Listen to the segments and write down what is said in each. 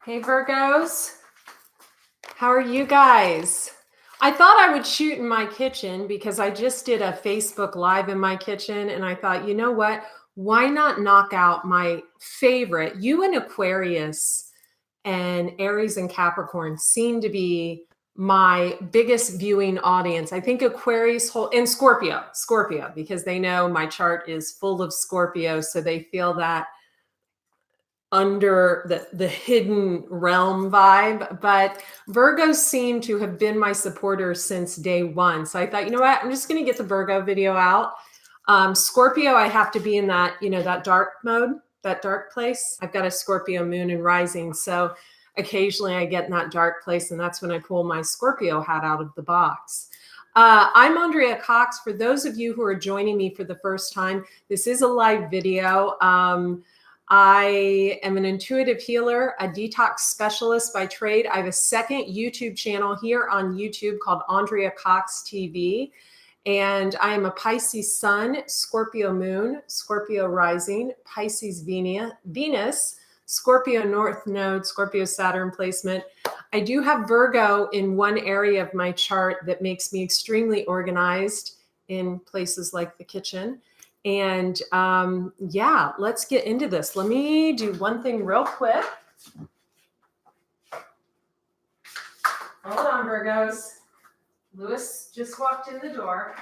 Hey Virgos, how are you guys? I thought I would shoot in my kitchen because I just did a Facebook Live in my kitchen and I thought, you know what? Why not knock out my favorite? You and Aquarius and Aries and Capricorn seem to be my biggest viewing audience. I think Aquarius and Scorpio, because they know my chart is full of Scorpio, so they feel that under the hidden realm vibe. But Virgos seem to have been my supporters since day one. So I thought, you know what, I'm just going to get the Virgo video out. Scorpio, I have to be in that, that dark mode, that dark place. I've got a Scorpio moon and rising. So occasionally I get in that dark place, and that's when I pull my Scorpio hat out of the box. I'm Andrea Cox. For those of you who are joining me for the first time, this is a live video. I am an intuitive healer, a detox specialist by trade. I have a second YouTube channel here on YouTube called Andrea Cox TV. And I am a Pisces sun, Scorpio moon, Scorpio rising, Pisces Venus, Scorpio north node, Scorpio Saturn placement. I do have Virgo in one area of my chart that makes me extremely organized in places like the kitchen. And yeah, let's get into this. Let me do one thing real quick. Hold on, Virgos. Lewis just walked in the door.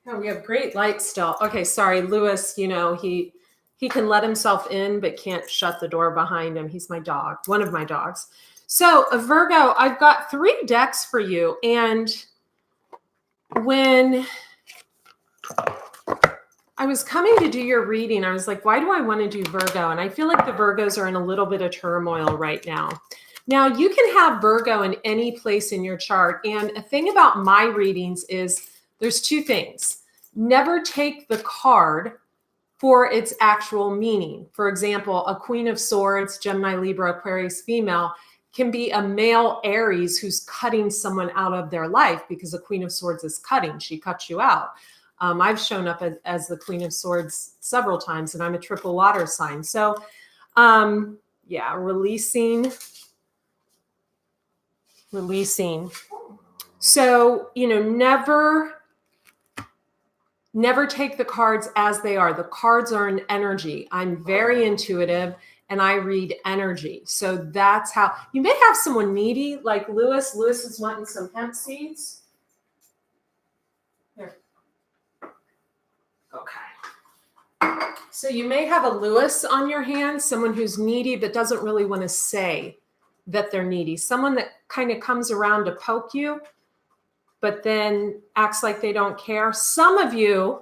Oh, we have great light still. Okay, sorry, Lewis, he can let himself in, but can't shut the door behind him. He's my dog, one of my dogs. So Virgo, I've got 3 decks for you. And when I was coming to do your reading, I was like, why do I want to do Virgo? And I feel like the Virgos are in a little bit of turmoil right now. Now, you can have Virgo in any place in your chart. And a thing about my readings is there's 2 things. Never take the card for its actual meaning. For example, a Queen of Swords, Gemini, Libra, Aquarius female can be a male Aries who's cutting someone out of their life, because a Queen of Swords is cutting. She cuts you out. I've shown up as the Queen of Swords several times, and I'm a triple water sign. So yeah, releasing. So, never take the cards as they are. The cards are an energy. I'm very intuitive and I read energy. So that's how you may have someone needy like Lewis. Lewis is wanting some hemp seeds. Here. Okay. So you may have a Lewis on your hands, someone who's needy but doesn't really want to say that they're needy. Someone that kind of comes around to poke you, but then acts like they don't care. Some of you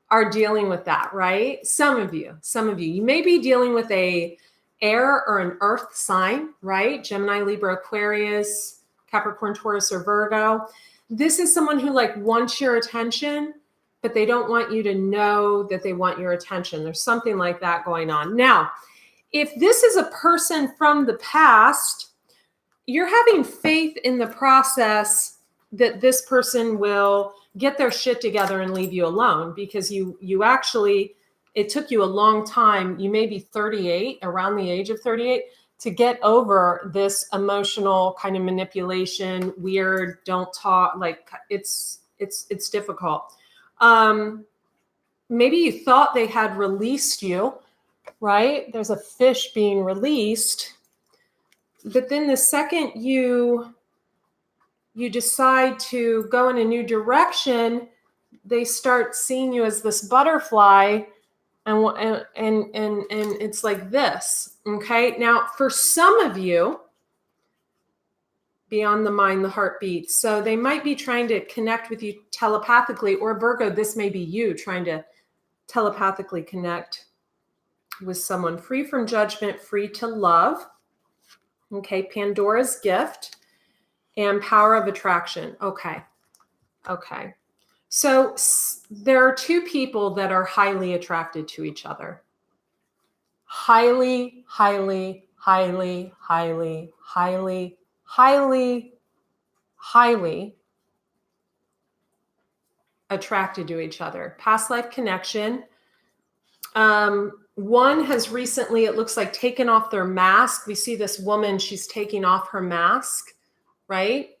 are dealing with that, right? Some of you, you may be dealing with a air or an earth sign, right? Gemini, Libra, Aquarius, Capricorn, Taurus, or Virgo. This is someone who wants your attention, but they don't want you to know that they want your attention. There's something like that going on. Now, if this is a person from the past, you're having faith in the process that this person will get their shit together and leave you alone, because you actually, it took you a long time. You may be 38, around the age of 38, to get over this emotional kind of manipulation, weird, don't talk, it's difficult. Maybe you thought they had released you, right? There's a fish being released. But then the second you decide to go in a new direction, they start seeing you as this butterfly, and it's like this. Okay. Now, for some of you, beyond the mind, the heart beats. So they might be trying to connect with you telepathically, or Virgo, this may be you trying to telepathically connect with someone. Free from judgment, free to love. Okay. Pandora's gift. And power of attraction. Okay. So there are 2 people that are highly attracted to each other. Highly, highly, highly, highly, highly, highly, highly attracted to each other. Past life connection. One has recently, it looks like, taken off their mask. We see this woman, she's taking off her mask, right?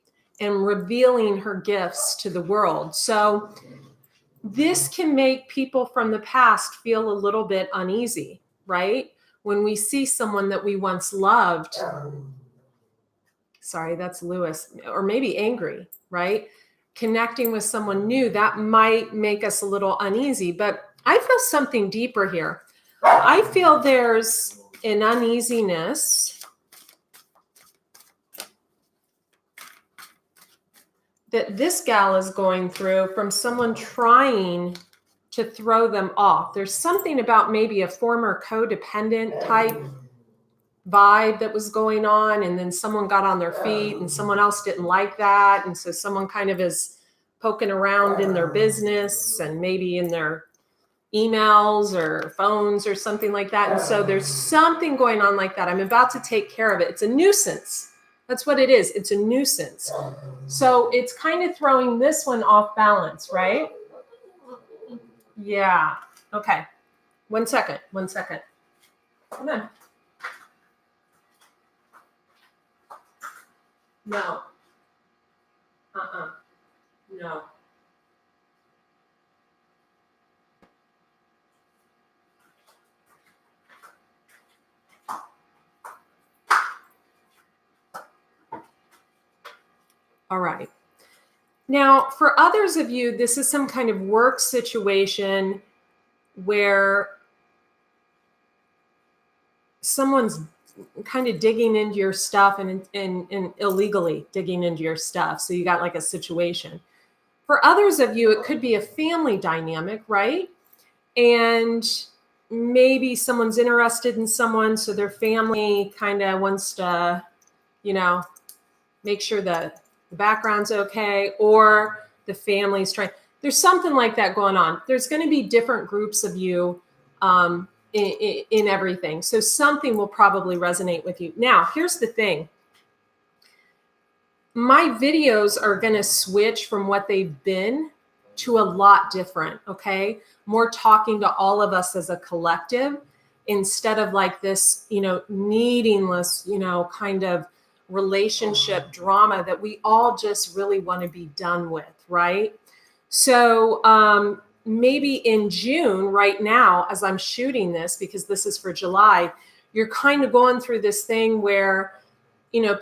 And revealing her gifts to the world. So this can make people from the past feel a little bit uneasy, right? When we see someone that we once loved, sorry, that's Lewis, or maybe angry, right? Connecting with someone new, that might make us a little uneasy, but I feel something deeper here. I feel there's an uneasiness that this gal is going through from someone trying to throw them off. There's something about maybe a former codependent type vibe that was going on, and then someone got on their feet and someone else didn't like that. And so someone kind of is poking around in their business and maybe in their emails or phones or something like that. And so there's something going on like that. I'm about to take care of it. It's a nuisance. That's what it is. It's a nuisance. So it's kind of throwing this one off balance, right? Yeah. Okay. 1 second. 1 second. Come on. No. No. All right. Now, for others of you, this is some kind of work situation where someone's kind of digging into your stuff and illegally digging into your stuff. So you got like a situation. For others of you, it could be a family dynamic, right? And maybe someone's interested in someone, so their family kind of wants to, make sure that the background's okay, or the family's trying. There's something like that going on. There's going to be different groups of you in everything. So something will probably resonate with you. Now, here's the thing. My videos are going to switch from what they've been to a lot different, okay? More talking to all of us as a collective instead of like this, needingless, kind of relationship drama that we all just really want to be done with, right? So maybe in June, right now, as I'm shooting this, because this is for July, you're kind of going through this thing where,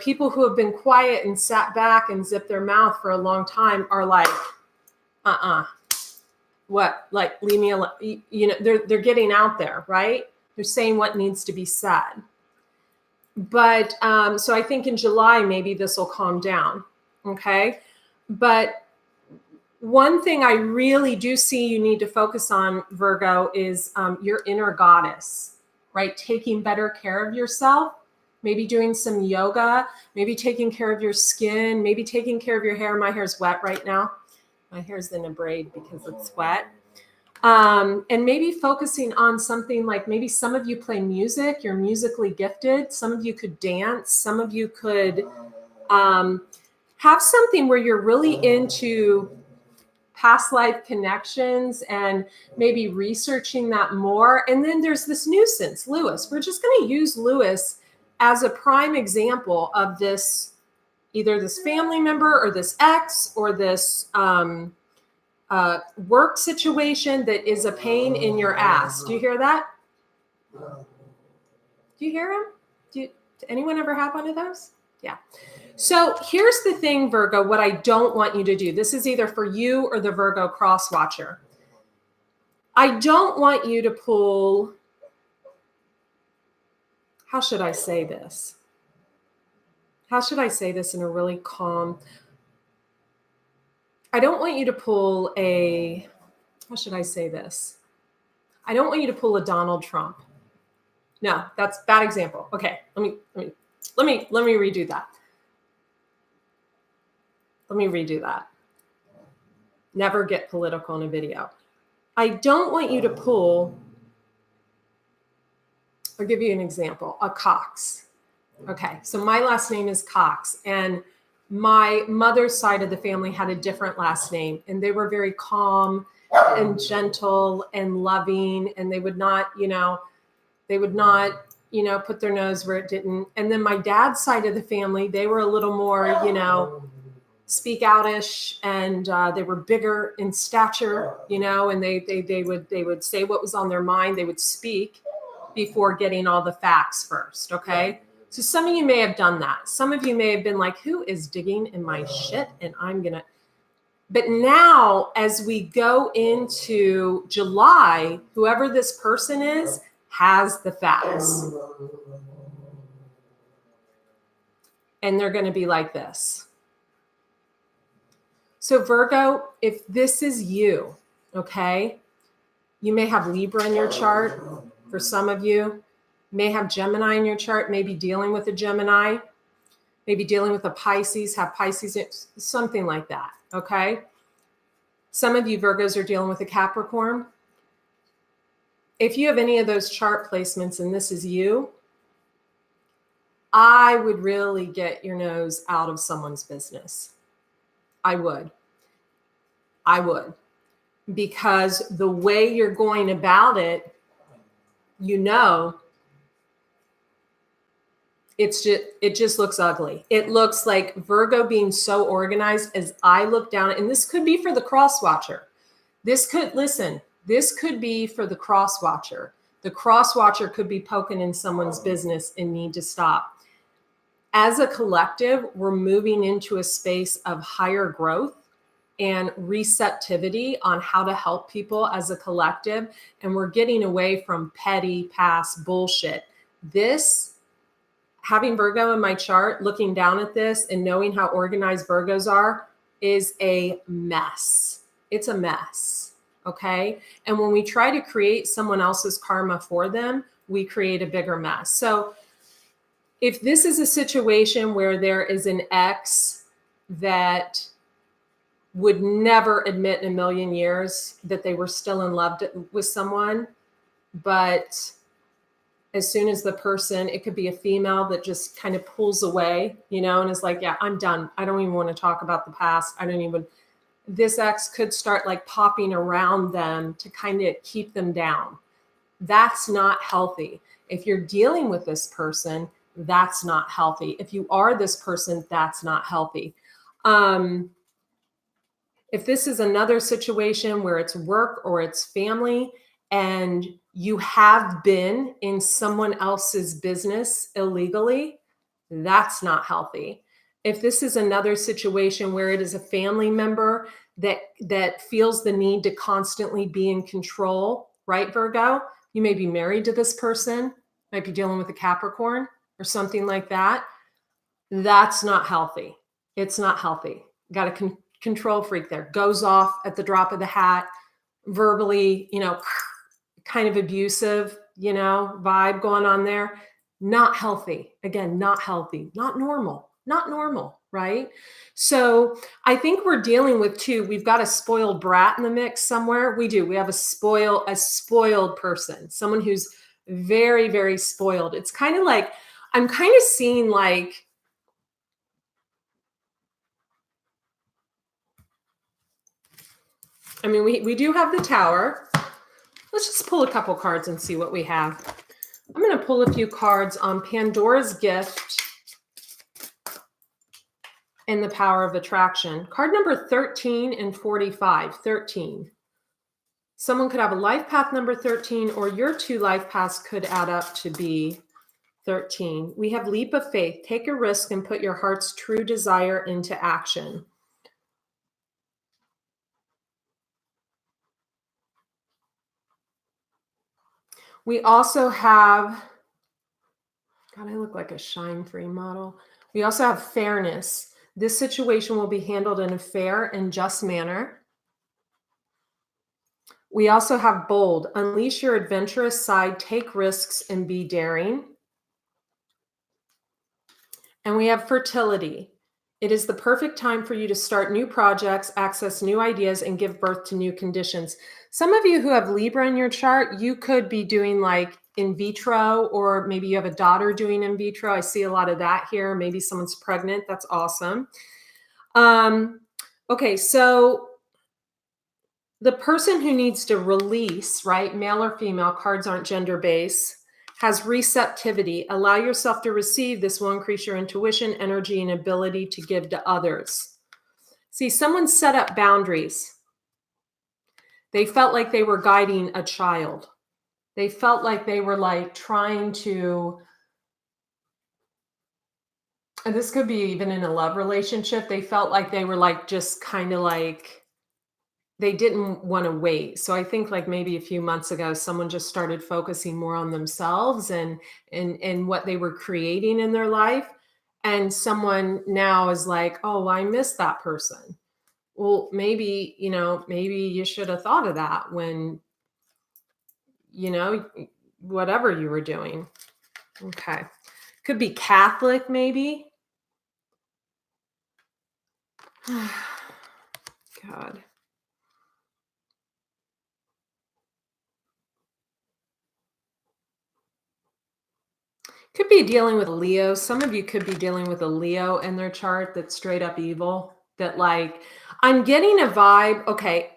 people who have been quiet and sat back and zipped their mouth for a long time are like, what? Like, leave me alone. They're getting out there, right? They're saying what needs to be said. But so I think in July, maybe this will calm down. Okay. But one thing I really do see you need to focus on, Virgo, is your inner goddess, right? Taking better care of yourself, maybe doing some yoga, maybe taking care of your skin, maybe taking care of your hair. My hair's wet right now. My hair's in a braid because it's wet. And maybe focusing on something like, maybe some of you play music, you're musically gifted. Some of you could dance. Some of you could have something where you're really into past life connections and maybe researching that more. And then there's this nuisance, Lewis. We're just going to use Lewis as a prime example of this, either this family member or this ex or this work situation that is a pain in your ass. Do you hear that? Do you hear him? Did anyone ever have one of those? Yeah. So here's the thing, Virgo, what I don't want you to do. This is either for you or the Virgo cross watcher. I don't want you to pull, how should I say this? How should I say this in a really calm, I don't want you to pull a, how should I say this? I don't want you to pull a Donald Trump. No, that's a bad example. Okay, let me redo that. Let me redo that. Never get political in a video. I don't want you to pull, I'll give you an example, a Cox. Okay, so my last name is Cox, and My mother's side of the family had a different last name, and they were very calm and gentle and loving, and they would not, put their nose where it didn't. And then my dad's side of the family, they were a little more, speak outish, and they were bigger in stature, and they would say what was on their mind. They would speak before getting all the facts first. Okay. So some of you may have done that. Some of you may have been like, who is digging in my shit? And but now as we go into July, whoever this person is has the facts. And they're going to be like this. So Virgo, if this is you, okay, you may have Libra in your chart. For some of you, may have Gemini in your chart, maybe dealing with a Gemini, maybe dealing with a Pisces, have Pisces, something like that, okay? Some of you Virgos are dealing with a Capricorn. If you have any of those chart placements and this is you, I would really get your nose out of someone's business. I would. Because the way you're going about it, it just looks ugly. It looks like Virgo being so organized. As I look down, and this could be for the cross watcher. This could be for the cross watcher. The cross watcher could be poking in someone's business and need to stop. As a collective, we're moving into a space of higher growth and receptivity on how to help people as a collective. And we're getting away from petty past bullshit. Having Virgo in my chart, looking down at this and knowing how organized Virgos are is a mess. It's a mess, okay? And when we try to create someone else's karma for them, we create a bigger mess. So if this is a situation where there is an ex that would never admit in a million years that they were still in love with someone, but as soon as the person, it could be a female that just kind of pulls away, and is like, yeah, I'm done. I don't even want to talk about the past. This ex could start like popping around them to kind of keep them down. That's not healthy. If you're dealing with this person, that's not healthy. If you are this person, that's not healthy. If this is another situation where it's work or it's family, and you have been in someone else's business illegally, that's not healthy. If this is another situation where it is a family member that feels the need to constantly be in control, right, Virgo? You may be married to this person, might be dealing with a Capricorn or something like that. That's not healthy. It's not healthy. Got a control freak there. Goes off at the drop of the hat, verbally, kind of abusive, vibe going on there. Not healthy. Again, not healthy, not normal, right? So I think we're dealing with we've got a spoiled brat in the mix somewhere. We do. We have a spoiled person, someone who's very, very spoiled. It's kind of like, I'm kind of seeing like, we do have the Tower. Let's just pull a couple cards and see what we have. I'm going to pull a few cards on Pandora's Gift and the Power of Attraction. Card number 13 and 45. 13. Someone could have a life path number 13, or your two life paths could add up to be 13. We have leap of faith. Take a risk and put your heart's true desire into action. We also have, God, I look like a shine-free model. We also have fairness. This situation will be handled in a fair and just manner. We also have bold. Unleash your adventurous side, take risks, and be daring. And we have fertility. It is the perfect time for you to start new projects, access new ideas, and give birth to new conditions. Some of you who have Libra in your chart, you could be doing like in vitro, or maybe you have a daughter doing in vitro. I see a lot of that here. Maybe someone's pregnant. That's awesome. Okay, so the person who needs to release, right, male or female, cards aren't gender based, has receptivity. Allow yourself to receive. This will increase your intuition, energy, and ability to give to others. See, someone set up boundaries. They felt like they were guiding a child. They felt like they were like trying to, and this could be even in a love relationship, they felt like they were like just kind of like they didn't want to wait. So I think like maybe a few months ago, someone just started focusing more on themselves and what they were creating in their life. And someone now is like, oh, I miss that person. Well, maybe, maybe you should have thought of that when, whatever you were doing. Okay. Could be Catholic, maybe. God. Could be dealing with Leo. Some of you could be dealing with a Leo in their chart that's straight up evil. That like, I'm getting a vibe. Okay.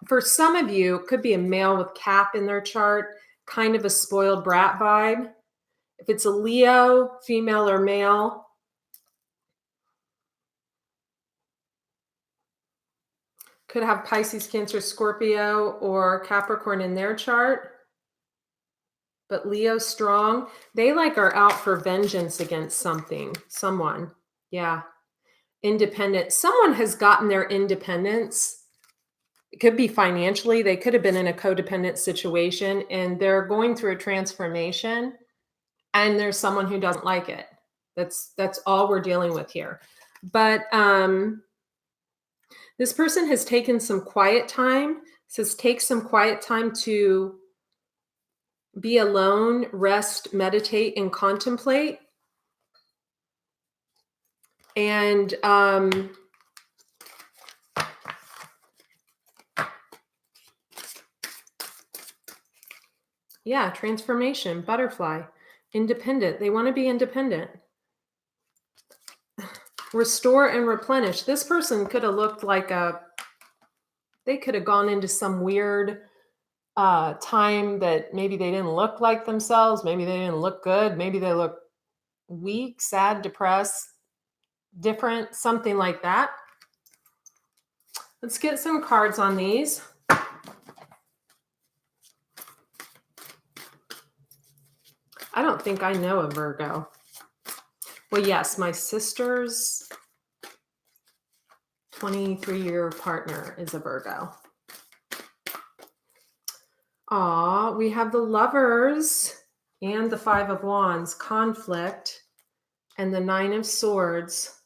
For some of you, it could be a male with Cap in their chart, kind of a spoiled brat vibe. If it's a Leo, female or male, could have Pisces, Cancer, Scorpio, or Capricorn in their chart. But Leo strong, they like are out for vengeance against someone. Yeah. Independent. Someone has gotten their independence. It could be financially. They could have been in a codependent situation and they're going through a transformation and there's someone who doesn't like it. That's all we're dealing with here. But this person has taken some quiet time. Says take some quiet time to be alone, rest, meditate, and contemplate. And yeah, transformation, butterfly, independent. They want to be independent. Restore and replenish. This person could have looked like they could have gone into some weird time that maybe they didn't look like themselves. Maybe they didn't look good. Maybe they look weak, sad, depressed, different, something like that. Let's get some cards on these. I don't think I know a Virgo. Well, yes, my sister's 23-year partner is a Virgo. Aw, we have the Lovers and the Five of Wands, conflict, and the Nine of Swords,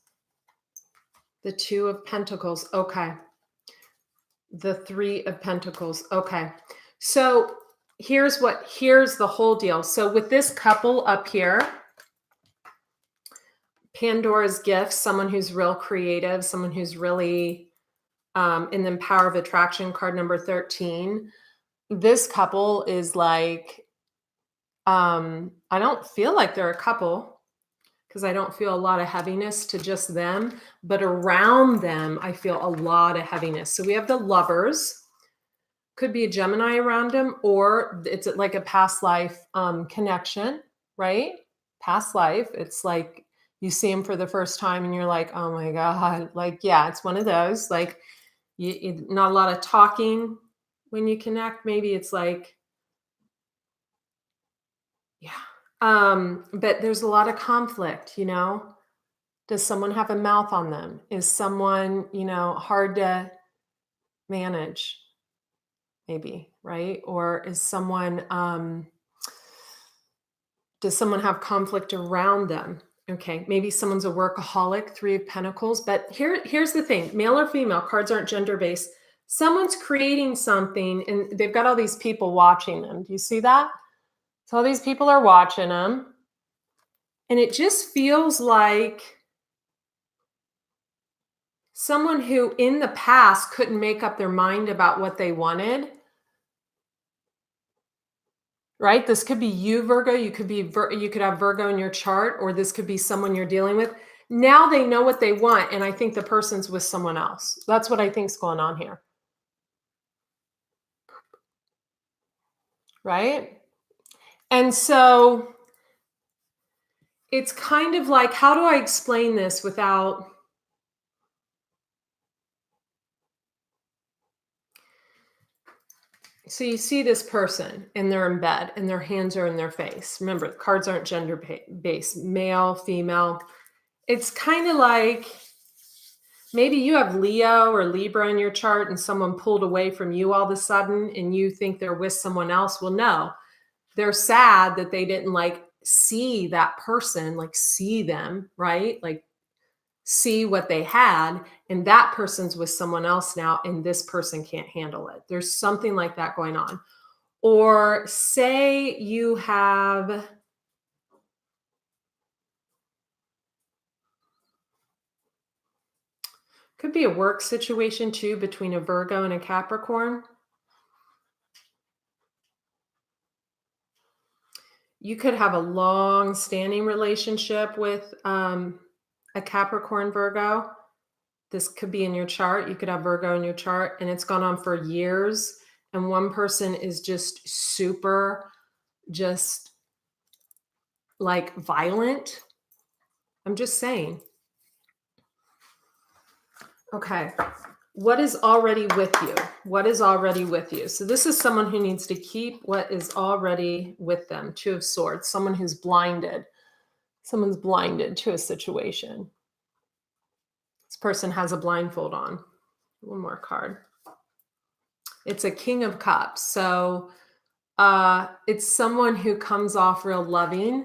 the Two of Pentacles. Okay. The Three of Pentacles. Okay. So here's the whole deal. So with this couple up here, Pandora's gift, someone who's real creative, someone who's really and then Power of Attraction, card number 13. This couple is like, I don't feel like they're a couple because I don't feel a lot of heaviness to just them, but around them, I feel a lot of heaviness. So we have the Lovers, could be a Gemini around them, or it's like a past life connection, right? Past life. It's like you see them for the first time and you're like, oh my God, like, yeah, it's one of those, like not a lot of talking when you connect. Maybe it's like, yeah. But there's a lot of conflict, Does someone have a mouth on them? Is someone, hard to manage? Maybe, right? Or is does someone have conflict around them? Okay, maybe someone's a workaholic, Three of Pentacles. But here's the thing, male or female, cards aren't gender-based. Someone's creating something and they've got all these people watching them. Do you see that? So all these people are watching them. And it just feels like someone who in the past couldn't make up their mind about what they wanted. Right? This could be you, Virgo. You could have Virgo in your chart, or this could be someone you're dealing with. now they know what they want, and I think the person's with someone else. That's what I think's going on here. Right? And so it's kind of like, how do I explain this without... So you see this person and they're in bed and their hands are in their face. Remember, the cards aren't gender based, male, female. It's kind of like maybe you have Leo or Libra in your chart and someone pulled away from you all of a sudden and you think they're with someone else. Well, no, they're sad that they didn't like see that person, like see them, right? Like see what they had, and that person's with someone else now and this person can't handle it. There's something like that going on. Or say you have, could be a work situation too between a Virgo and a Capricorn. You could have a long-standing relationship with a Capricorn Virgo. This could be in your chart. You could have Virgo in your chart and it's gone on for years. And one person is just super, just like violent. I'm just saying. Okay. What is already with you? What is already with you? So this is someone who needs to keep what is already with them. Two of Swords, someone who's blinded. Someone's blinded to a situation. This person has a blindfold on. One more card. It's a King of Cups. So it's someone who comes off real loving,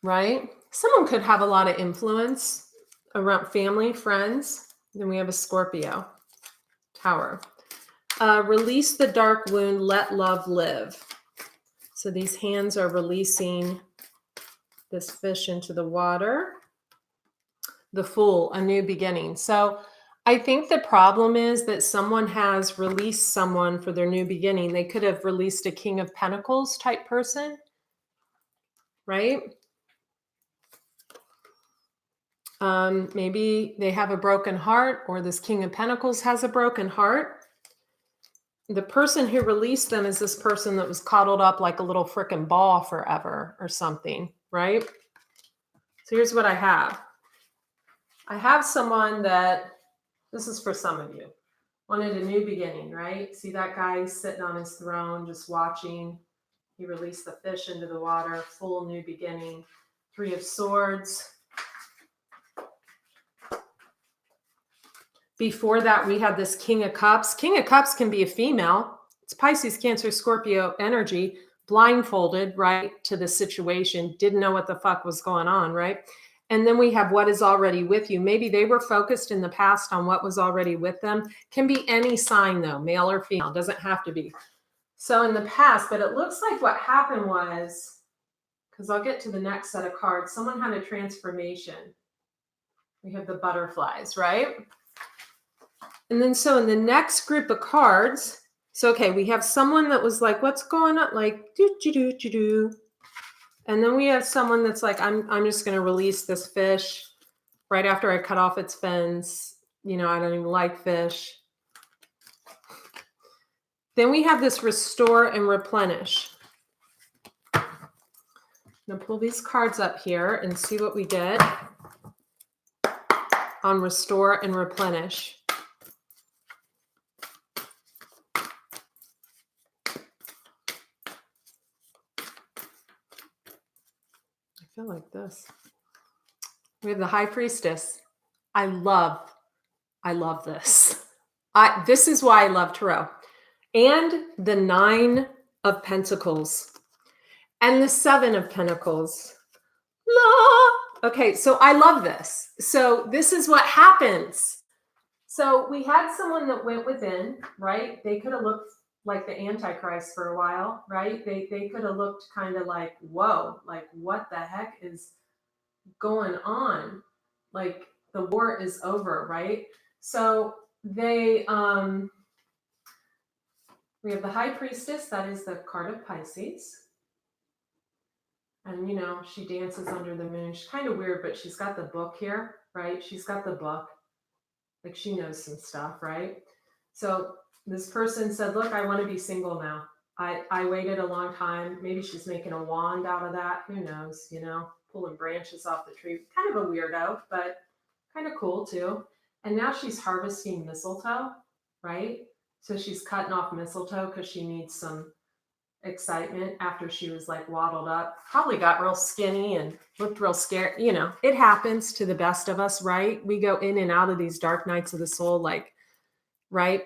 right? Someone could have a lot of influence around family, friends. Then we have a Scorpio, Tower. Release the dark wound, let love live. So these hands are releasing this fish into the water. The Fool, a new beginning. So I think the problem is that someone has released someone for their new beginning. They could have released a King of Pentacles type person, right? Maybe they have a broken heart, or this King of Pentacles has a broken heart. The person who released them is this person that was coddled up like a little freaking ball forever or something, right? So here's what I have. I have someone that, this is for some of you, wanted a new beginning, right? See that guy sitting on his throne, just watching. He released the fish into the water, full new beginning. Three of Swords. Before that, we had this King of Cups. King of Cups can be a female. It's Pisces, Cancer, Scorpio energy, blindfolded, right, to the situation, didn't know what the fuck was going on, right? And then we have what is already with you. Maybe they were focused in the past on what was already with them. Can be any sign though, male or female, doesn't have to be. So in the past, but it looks like what happened was, because I'll get to the next set of cards, someone had a transformation. We have the butterflies, right? And then so in the next group of cards, so okay, we have someone that was like, what's going on? Like, do. And then we have someone that's like, I'm just going to release this fish right after I cut off its fins. You know, I don't even like fish. Then we have this restore and replenish. Now pull these cards up here and see what we did on restore and replenish. I feel like this. We have the High Priestess. I love this. This is why I love Tarot. And the Nine of Pentacles and the Seven of Pentacles. Okay, so I love this. So this is what happens. So we had someone that went within, right? They could have looked like the Antichrist for a while, right? They could have looked kind of like, whoa, like what the heck is going on? Like the war is over, right? So they, we have the High Priestess, that is the card of Pisces. And, you know, she dances under the moon. She's kind of weird, but she's got the book here, right? She's got the book. Like she knows some stuff, right? So this person said, look, I want to be single now. I waited a long time. Maybe she's making a wand out of that. Who knows, you know, pulling branches off the tree. Kind of a weirdo, but kind of cool too. And now she's harvesting mistletoe, right? So she's cutting off mistletoe because she needs some excitement after she was like waddled up, probably got real skinny and looked real scared. You know, it happens to the best of us, right? We go in and out of these dark nights of the soul, like, right?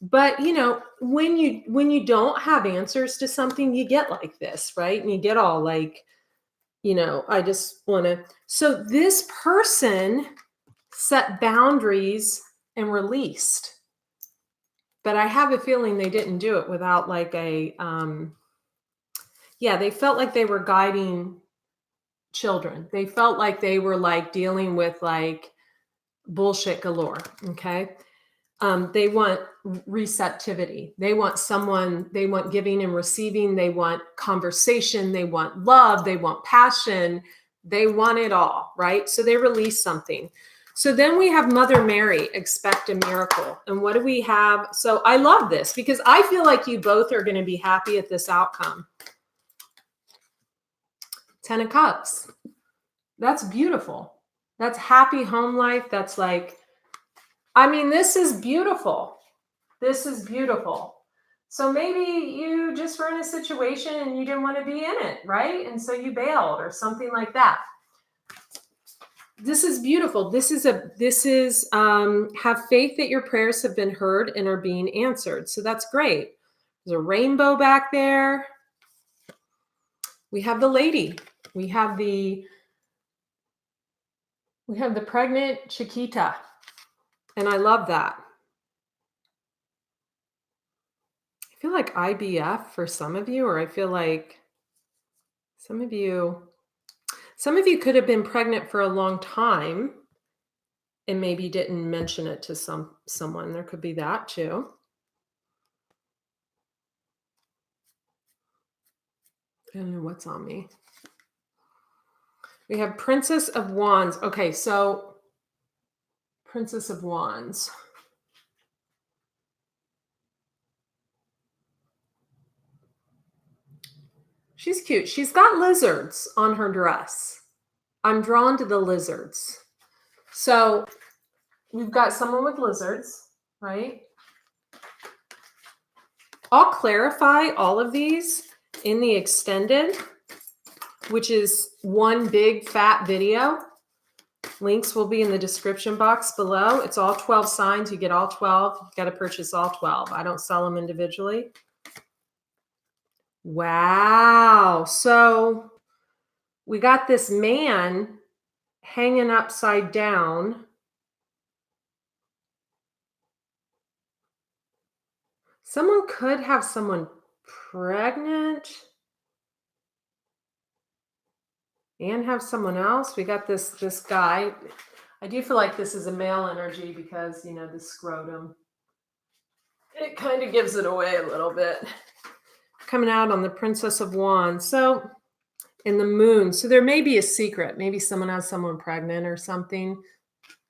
But you know, when you don't have answers to something, you get like this, right? And you get all like, you know, I just want to. So this person set boundaries and released, but I have a feeling they didn't do it without like a yeah, they felt like they were guiding children. They felt like they were like dealing with like bullshit galore. Okay. They want receptivity. They want someone, they want giving and receiving. They want conversation. They want love. They want passion. They want it all, right? So they release something. So then we have Mother Mary, expect a miracle. And what do we have? So I love this because I feel like you both are going to be happy at this outcome. 10 of Cups. That's beautiful. That's happy home life. That's like, I mean, this is beautiful. This is beautiful. So maybe you just were in a situation and you didn't want to be in it, right? And so you bailed or something like that. This is beautiful. This is have faith that your prayers have been heard and are being answered. So that's great. There's a rainbow back there. We have the lady. We have the pregnant Chiquita. And I love that. I feel like IVF for some of you, or I feel like some of you could have been pregnant for a long time and maybe didn't mention it to someone. There could be that too. I don't know what's on me. We have Princess of Wands. Okay, so Princess of Wands. She's cute. She's got lizards on her dress. I'm drawn to the lizards. So we've got someone with lizards, right? I'll clarify all of these in the extended, which is one big fat video. Links will be in the description box below. It's all 12 signs. You get all 12. You got to purchase all 12. I don't sell them individually. Wow. So we got this man hanging upside down. Someone could have someone pregnant and have someone else. We got this guy. I do feel like this is a male energy because, you know, the scrotum, it kind of gives it away a little bit. Coming out on the Princess of Wands. So, in the moon. So there may be a secret. Maybe someone has someone pregnant or something.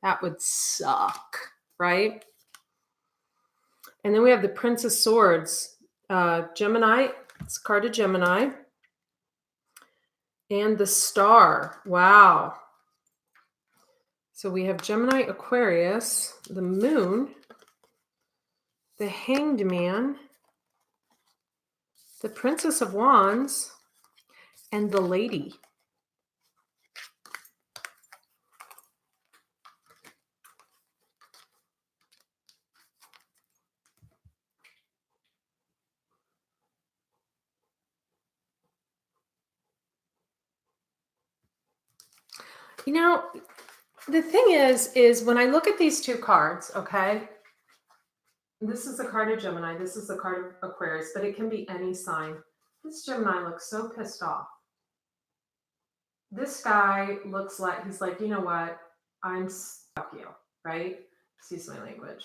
That would suck, right? And then we have the Prince of Swords. Gemini. It's a card of Gemini. And the Star. Wow. So we have Gemini, Aquarius, the Moon, the Hanged Man, the Princess of Wands, and the Lady. You know, the thing is when I look at these two cards, okay, this is the card of Gemini, this is the card of Aquarius, but it can be any sign. This Gemini looks so pissed off. This guy looks like, he's like, you know what, I'm fuck you, right? Excuse my language.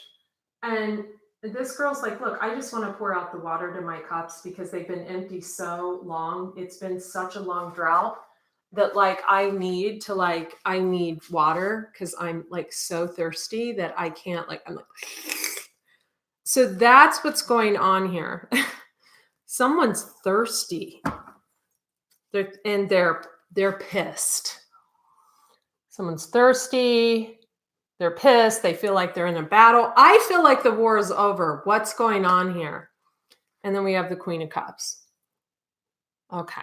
And this girl's like, look, I just want to pour out the water to my cups because they've been empty so long. It's been such a long drought. that like I need water because I'm like so thirsty that I can't like I'm like so that's what's going on here. Someone's thirsty. They're pissed. Someone's thirsty. They're pissed. They feel like they're in a battle. I feel like the war is over. What's going on here? And then we have the Queen of Cups. Okay.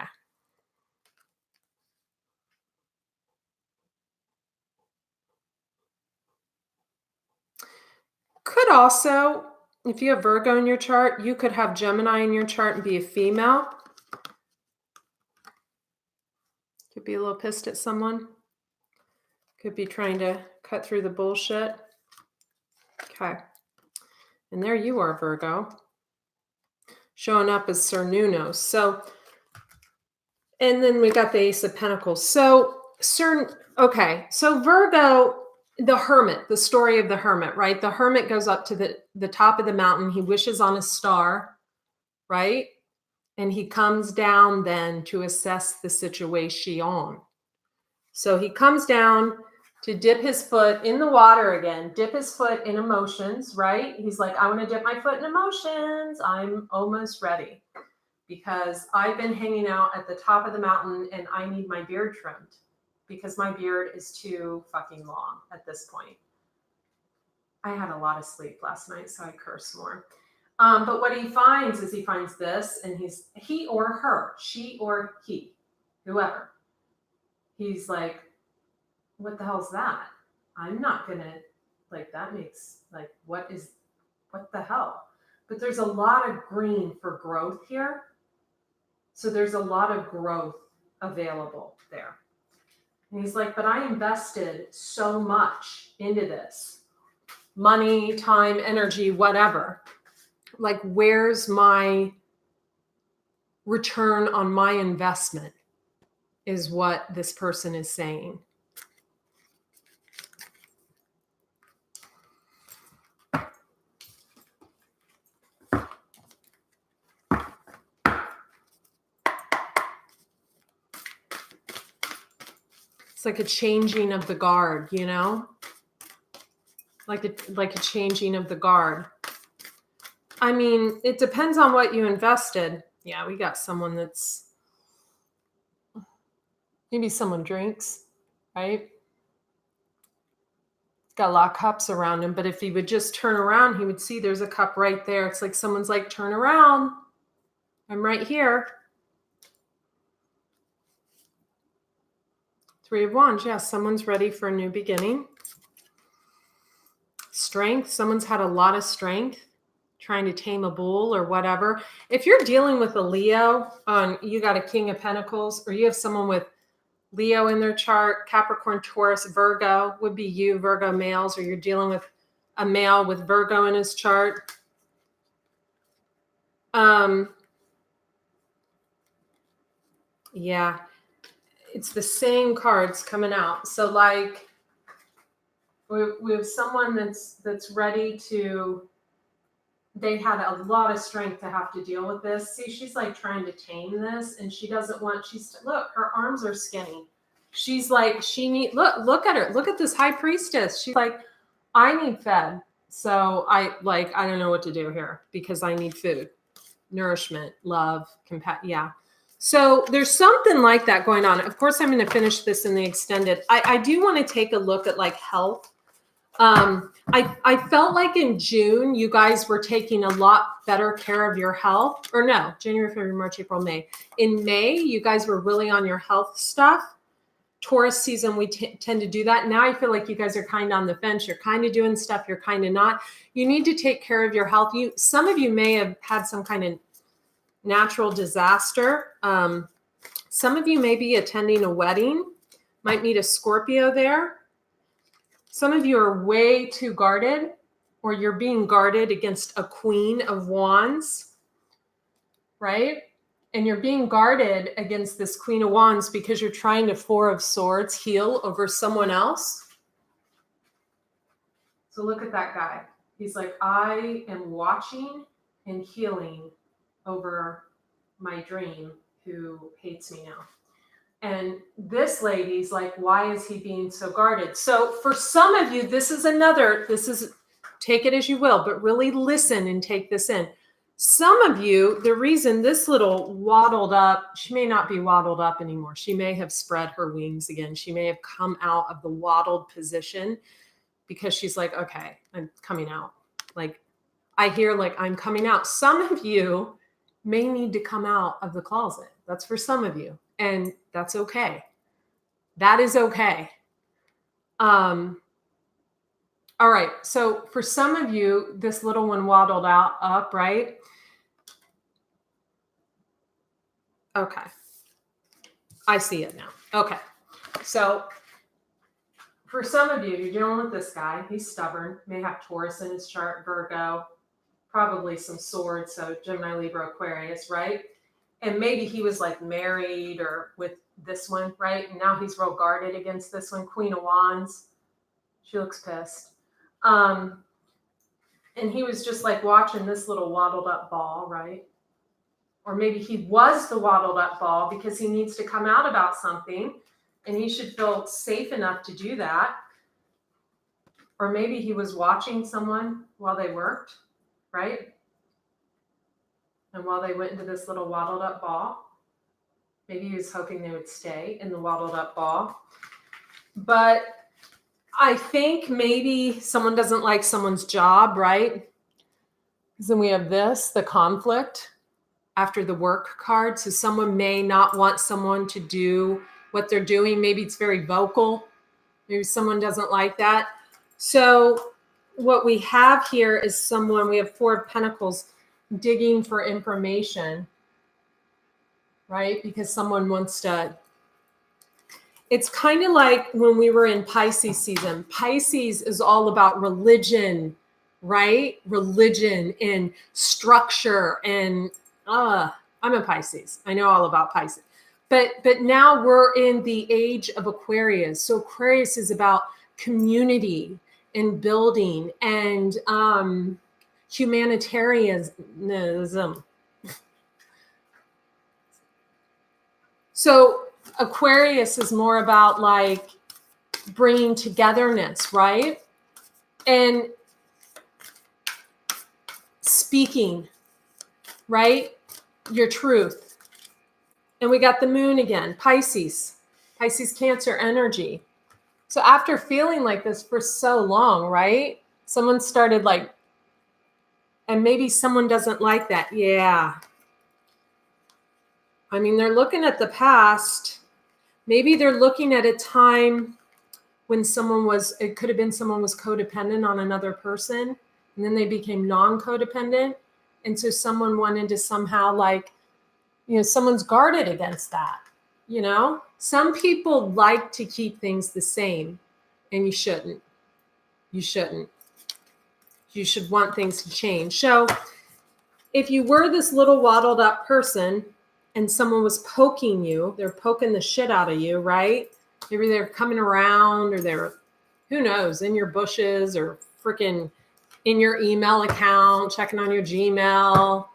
Could also, if you have Virgo in your chart, you could have Gemini in your chart and be a female. Could be a little pissed at someone. Could be trying to cut through the bullshit. Okay. And there you are, Virgo. Showing up as Sir Nunos. So, and then we got the Ace of Pentacles. So, okay. So Virgo, the hermit, the story of the hermit, right? The hermit goes up to the top of the mountain. He wishes on a star, right? And he comes down then to assess the situation. So he comes down to dip his foot in the water again, dip his foot in emotions, right? He's like, I want to dip my foot in emotions. I'm almost ready because I've been hanging out at the top of the mountain and I need my beard trimmed because my beard is too fucking long at this point. I had a lot of sleep last night, so I curse more. But what he finds is he finds this, and he or her, she or he, whoever. He's like, what the hell's that? I'm not gonna, like, that makes, like, what the hell? But there's a lot of green for growth here. So there's a lot of growth available there. And he's like, but I invested so much into this. Money, time, energy, whatever. Like, where's my return on my investment is what this person is saying. It's like a changing of the guard, you know? Like a changing of the guard. I mean, it depends on what you invested. Yeah, we got someone that's, maybe someone drinks, right? Got a lot of cups around him, but if he would just turn around, he would see there's a cup right there. It's like someone's like, turn around. I'm right here. Three of Wands. Yeah, someone's ready for a new beginning. Strength. Someone's had a lot of strength trying to tame a bull or whatever. If you're dealing with a Leo, you got a King of Pentacles, or you have someone with Leo in their chart, Capricorn, Taurus, Virgo would be you, Virgo males, or you're dealing with a male with Virgo in his chart. Yeah, it's the same cards coming out. So like we have someone that's ready to, they had a lot of strength to have to deal with this. See, she's like trying to tame this, and she doesn't want, look, her arms are skinny. She's like, look at her. Look at this high priestess. She's like, I need fed. So I don't know what to do here because I need food, nourishment, love, compassion. Yeah. So there's something like that going on. Of course, I'm going to finish this in the extended. I do want to take a look at like health. I felt like in June, you guys were taking a lot better care of your health. Or no, January, February, March, April, May. In May, you guys were really on your health stuff. Taurus season, we tend to do that. Now I feel like you guys are kind of on the fence. You're kind of doing stuff. You're kind of not. You need to take care of your health. Some of you may have had some kind of natural disaster. Some of you may be attending a wedding. Might meet a Scorpio there. Some of you are way too guarded, or you're being guarded against a Queen of Wands, right? And you're being guarded against this Queen of Wands because you're trying to Four of Swords heal over someone else. So look at that guy. He's like, I am watching and healing over my dream who hates me now. And this lady's like, why is he being so guarded? So for some of you, this is take it as you will, but really listen and take this in. Some of you, the reason this little waddled up, she may not be waddled up anymore. She may have spread her wings again. She may have come out of the waddled position because she's like, okay, I'm coming out. Like, I hear like I'm coming out. Some of you may need to come out of the closet. That's for some of you. And that's okay. That is okay. All right. So for some of you, this little one waddled up, right? Okay. I see it now. Okay. So for some of you, you're dealing with this guy. He's stubborn, may have Taurus in his chart, Virgo, probably some swords. So Gemini, Libra, Aquarius, right? And maybe he was like married or with this one, right? And now he's real guarded against this one, Queen of Wands. She looks pissed. And he was just like watching this little waddled up ball, right? Or maybe he was the waddled up ball because he needs to come out about something and he should feel safe enough to do that. Or maybe he was watching someone while they worked, right? And while they went into this little waddled up ball, maybe he was hoping they would stay in the waddled up ball. But I think maybe someone doesn't like someone's job, right? Because then we have this, the conflict after the work card. So someone may not want someone to do what they're doing. Maybe it's very vocal. Maybe someone doesn't like that. So what we have here is someone, we have Four of Pentacles, digging for information, right? Because someone wants to, it's kind of like when we were in Pisces season. Pisces is all about religion, right? Religion and structure. And I'm a Pisces. I know all about Pisces. But now we're in the age of Aquarius. So Aquarius is about community and building and humanitarianism. So Aquarius is more about like bringing togetherness, right? And speaking, right? Your truth. And we got the moon again, Pisces, Cancer energy. So after feeling like this for so long, right? Someone started like, and maybe someone doesn't like that. Yeah. I mean, they're looking at the past. Maybe they're looking at a time when it could have been someone was codependent on another person, and then they became non-codependent. And so someone wanted to somehow like, someone's guarded against that, Some people like to keep things the same, and you shouldn't. You shouldn't. You should want things to change. So if you were this little waddled up person and someone was poking you, they're poking the shit out of you, right? Maybe they're coming around or they're, who knows, in your bushes or freaking in your email account, checking on your Gmail,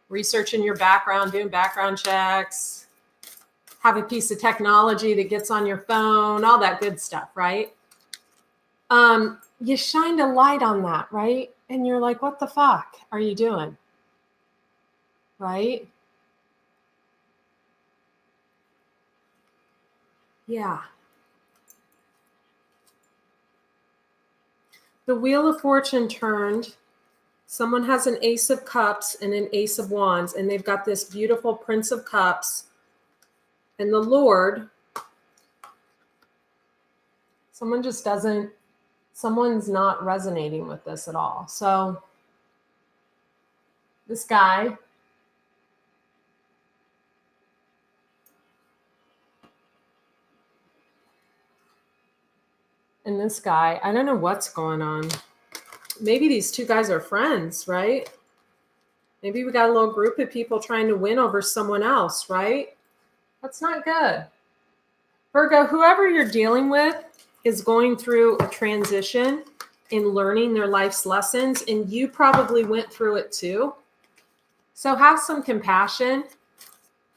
researching your background, doing background checks, have a piece of technology that gets on your phone, all that good stuff, right? You shined a light on that, right? And you're like, what the fuck are you doing? Right? Yeah. The Wheel of Fortune turned. Someone has an Ace of Cups and an Ace of Wands, and they've got this beautiful Prince of Cups. And the Lord, someone's not resonating with this at all. So this guy, and this guy, I don't know what's going on. Maybe these two guys are friends, right? Maybe we got a little group of people trying to win over someone else, right? That's not good. Virgo, whoever you're dealing with is going through a transition in learning their life's lessons, and you probably went through it too. So have some compassion,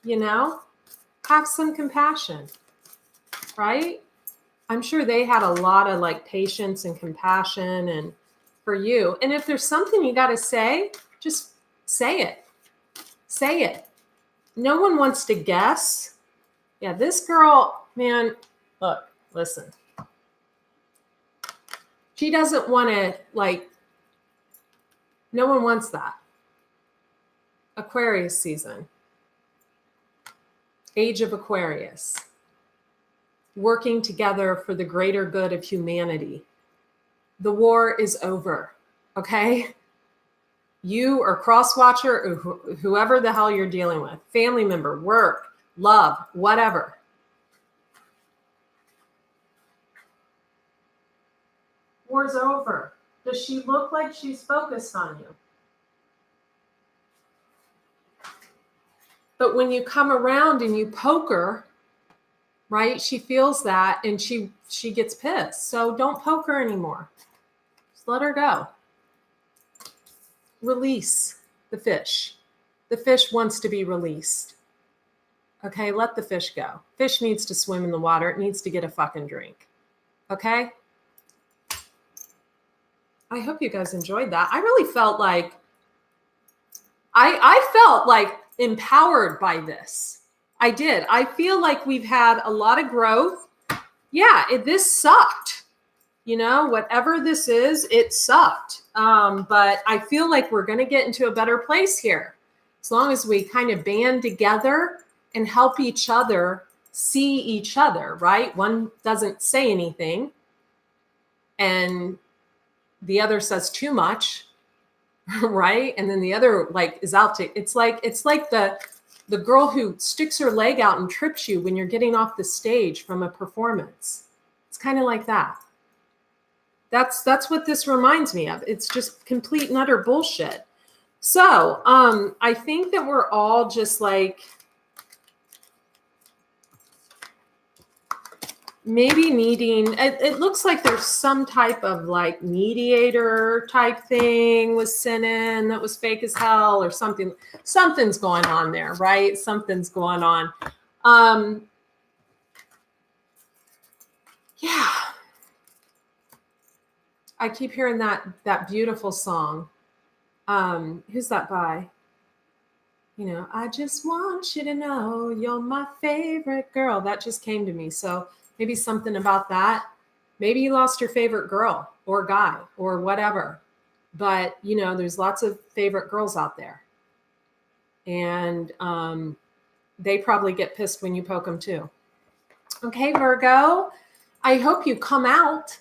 have some compassion. right? I'm sure they had a lot of like patience and compassion and for you. And if there's something you got to say, just say it. Say it. No one wants to guess. Yeah, this girl, man, look, listen. She doesn't want to, like, no one wants that. Aquarius season. Age of Aquarius. Working together for the greater good of humanity. The war is over, okay? You or cross-watcher or whoever the hell you're dealing with, family member, work, love, whatever. War's over. Does she look like she's focused on you? But when you come around and you poke her, right, she feels that and she gets pissed. So don't poke her anymore. Just let her go. Release the fish. The fish wants to be released. Okay, let the fish go. Fish needs to swim in the water. It needs to get a fucking drink. Okay? I hope you guys enjoyed that. I really felt like, I felt like empowered by this. I did. I feel like we've had a lot of growth. Yeah, this sucked. You know, whatever this is, it sucked. But I feel like we're going to get into a better place here. As long as we kind of band together and help each other see each other, right? One doesn't say anything and the other says too much, right? And then the other like is out to, it's like the girl who sticks her leg out and trips you when you're getting off the stage from a performance. It's kind of like that. That's what this reminds me of. It's just complete and utter bullshit. So I think that we're all just like maybe needing, it looks like there's some type of like mediator type thing was sent in that was fake as hell or something. Something's going on there, right? Something's going on. Yeah. I keep hearing that beautiful song. Who's that by? You know, I just want you to know you're my favorite girl. That just came to me. So maybe something about that. Maybe you lost your favorite girl or guy or whatever. But, you know, there's lots of favorite girls out there. And they probably get pissed when you poke them too. Okay, Virgo, I hope you come out,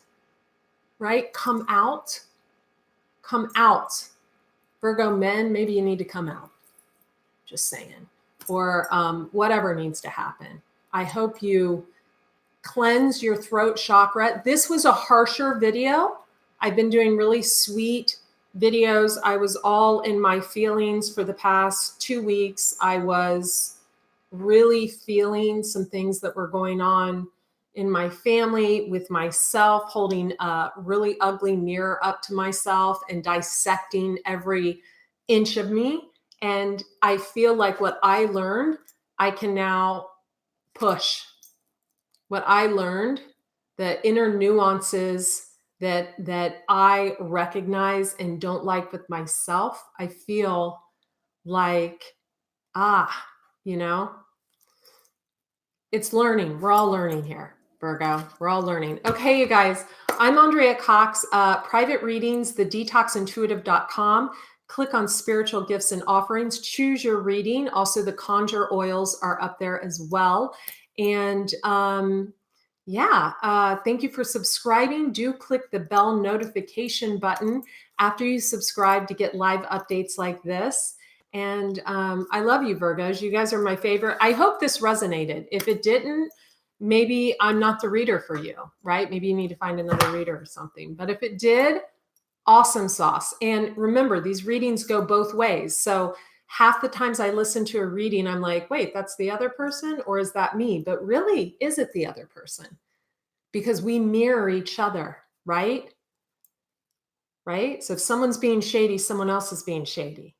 right? Come out. Come out. Virgo men, maybe you need to come out. Just saying. Or whatever needs to happen. I hope you cleanse your throat chakra. This was a harsher video. I've been doing really sweet videos. I was all in my feelings for the past 2 weeks. I was really feeling some things that were going on in my family, with myself, holding a really ugly mirror up to myself and dissecting every inch of me. And I feel like what I learned, I can now push. What I learned, the inner nuances that I recognize and don't like with myself, I feel like, you know, it's learning. We're all learning here, Virgo. We're all learning. Okay, you guys, I'm Andrea Cox, private readings, thedetoxintuitive.com. Click on spiritual gifts and offerings, choose your reading. Also, the conjure oils are up there as well. And thank you for subscribing. Do click the bell notification button after you subscribe to get live updates like this. And I love you, Virgos. You guys are my favorite. I hope this resonated. If it didn't, maybe I'm not the reader for you, right? Maybe you need to find another reader or something. But if it did, awesome sauce. And remember, these readings go both ways. So half the times I listen to a reading, I'm like, wait, that's the other person, or is that me? But really, is it the other person? Because we mirror each other, right? Right? So if someone's being shady, someone else is being shady.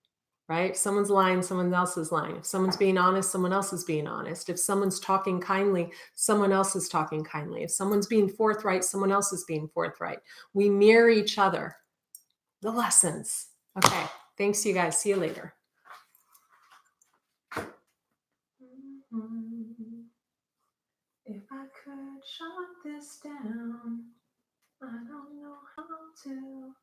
right? If someone's lying, someone else is lying. If someone's being honest, someone else is being honest. If someone's talking kindly, someone else is talking kindly. If someone's being forthright, someone else is being forthright. We mirror each other. The lessons. Okay. Thanks, you guys. See you later. If I could shut this down, I don't know how to.